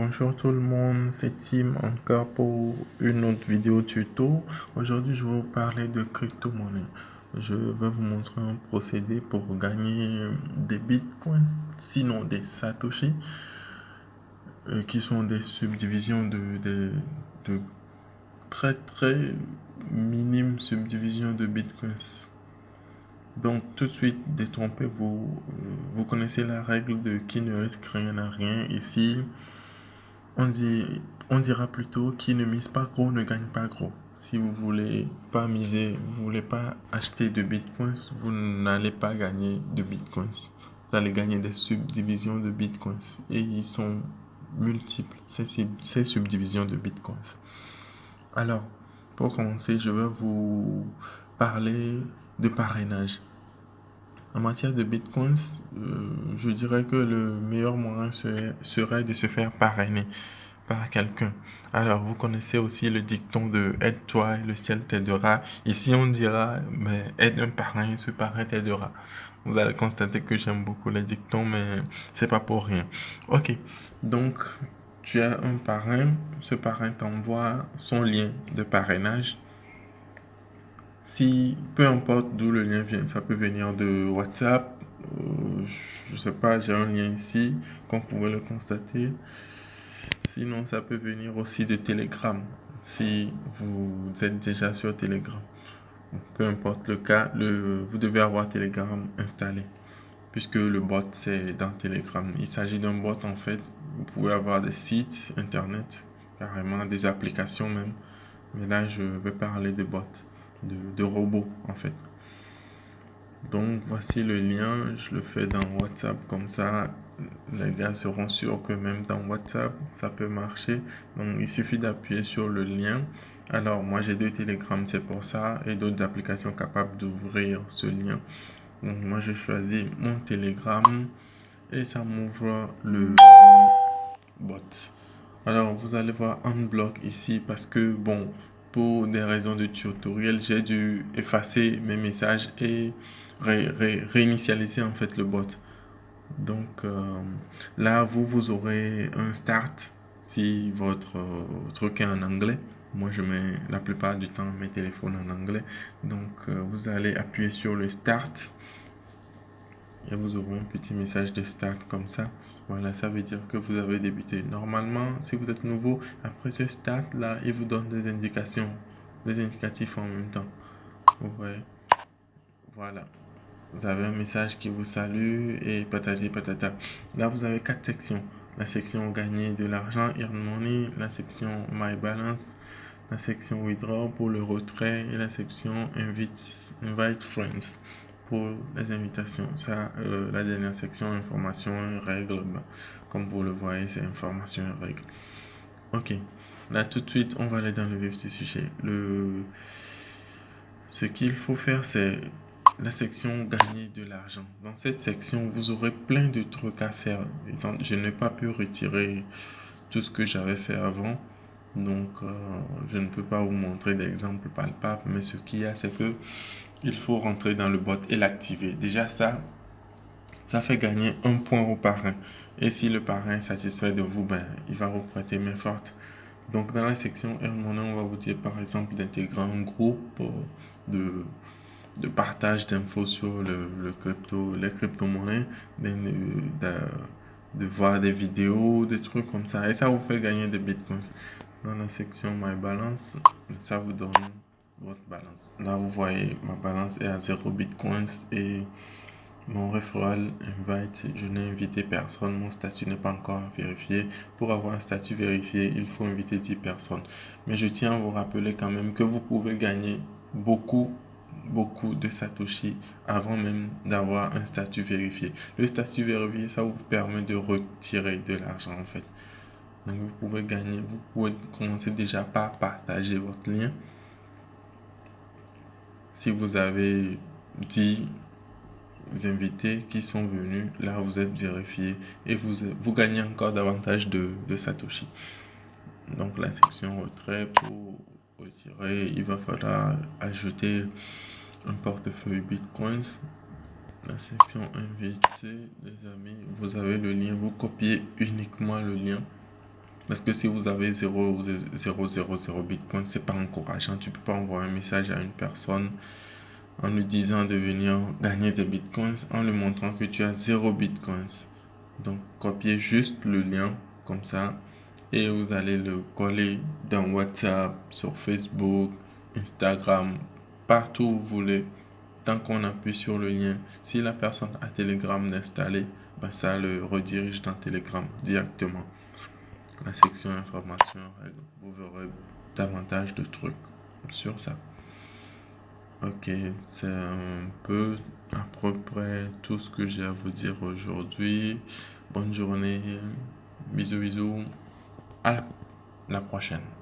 Bonjour tout le monde, c'est Tim encore pour une autre vidéo tuto. Aujourd'hui, je vais vous parler de crypto-monnaie. Je vais vous montrer un procédé pour gagner des bitcoins, sinon des satoshi, qui sont des subdivisions de très très minimes subdivisions de bitcoins. Donc tout de suite, détrompez-vous, vous connaissez la règle de qui ne risque rien à rien. Ici, on dira plutôt qui ne mise pas gros ne gagne pas gros. Si vous voulez pas miser, vous voulez pas acheter de bitcoins, vous n'allez pas gagner de bitcoins. Vous allez gagner des subdivisions de bitcoins et ils sont multiples, ces subdivisions de bitcoins. Alors, pour commencer, je vais vous parler de parrainage. En matière de bitcoins, je dirais que le meilleur moyen serait de se faire parrainer par quelqu'un. Alors, vous connaissez aussi le dicton de aide-toi et le ciel t'aidera. Ici, on dira, mais aide un parrain, ce parrain t'aidera. Vous allez constater que j'aime beaucoup les dictons, mais c'est pas pour rien. Ok, donc tu as un parrain, ce parrain t'envoie son lien de parrainage. Si, peu importe d'où le lien vient, ça peut venir de WhatsApp, je sais pas, j'ai un lien ici, comme vous pouvez le constater. Sinon, ça peut venir aussi de Telegram, si vous êtes déjà sur Telegram. Peu importe le cas, vous devez avoir Telegram installé, puisque le bot c'est dans Telegram. Il s'agit d'un bot en fait. Vous pouvez avoir des sites internet, carrément des applications même. Mais là, je vais parler de bots, de robots en fait. Donc voici le lien, je le fais dans WhatsApp comme ça les gars seront sûrs que même dans WhatsApp ça peut marcher. Donc il suffit d'appuyer sur le lien. Alors moi j'ai deux Telegram, c'est pour ça, et d'autres applications capables d'ouvrir ce lien. Donc moi je choisis mon Telegram et ça m'ouvre le bot. Alors vous allez voir unblock ici parce que bon, pour des raisons de tutoriel, j'ai dû effacer mes messages et réinitialiser en fait le bot. Donc là, vous aurez un start si votre truc est en anglais. Moi, je mets la plupart du temps mes téléphones en anglais. Donc vous allez appuyer sur le start et vous aurez un petit message de start comme ça. Voilà, ça veut dire que vous avez débuté. Normalement, si vous êtes nouveau, après ce start là, il vous donne des indications, des indicatifs en même temps. Vous voyez, voilà. Vous avez un message qui vous salue et patati patata. Là, vous avez quatre sections. La section gagner de l'argent, earn money, la section my balance, la section withdraw pour le retrait et la section invite friends pour les invitations. Ça, la dernière section information et règles, comme vous le voyez, c'est information et règles. Ok, là tout de suite, on va aller dans le vif du sujet. Ce qu'il faut faire, c'est la section gagner de l'argent. Dans cette section, vous aurez plein de trucs à faire. Je n'ai pas pu retirer tout ce que j'avais fait avant. Donc, je ne peux pas vous montrer d'exemple palpable. Mais ce qu'il y a, c'est que il faut rentrer dans le bot et l'activer. Déjà, ça fait gagner un point au parrain. Et si le parrain est satisfait de vous, ben, il va vous prêter main forte. Donc, dans la section Earn Money, on va vous dire par exemple d'intégrer un groupe de partage d'infos sur les crypto-monnaies, de voir des vidéos, des trucs comme ça. Et ça vous fait gagner des bitcoins. Dans la section My Balance, ça vous donne votre balance. Là, vous voyez, ma balance est à 0 bitcoins et mon referral invite, je n'ai invité personne, mon statut n'est pas encore vérifié. Pour avoir un statut vérifié, il faut inviter 10 personnes. Mais je tiens à vous rappeler quand même que vous pouvez gagner beaucoup de Satoshi avant même d'avoir un statut vérifié. Le statut vérifié, ça vous permet de retirer de l'argent en fait. Donc vous pouvez gagner, vous pouvez commencer déjà par partager votre lien. Si vous avez 10 invités qui sont venus, là vous êtes vérifié et vous gagnez encore davantage de Satoshi. Donc la section retrait, pour retirer, il va falloir ajouter un portefeuille Bitcoins. La section invité, les amis, vous avez le lien, vous copiez uniquement le lien Parce que si vous avez 0,000 Bitcoin, c'est pas encourageant. Tu peux pas envoyer un message à une personne en lui disant de venir gagner des Bitcoins en lui montrant que tu as 0 Bitcoins. Donc, copiez juste le lien comme ça et vous allez le coller dans WhatsApp, sur Facebook, Instagram, partout où vous voulez. Tant qu'on appuie sur le lien, si la personne a Telegram installé, ben ça le redirige dans Telegram directement. La section information, vous verrez davantage de trucs sur ça. Ok, c'est un peu à peu près tout ce que j'ai à vous dire aujourd'hui. Bonne journée, bisous bisous, à la prochaine.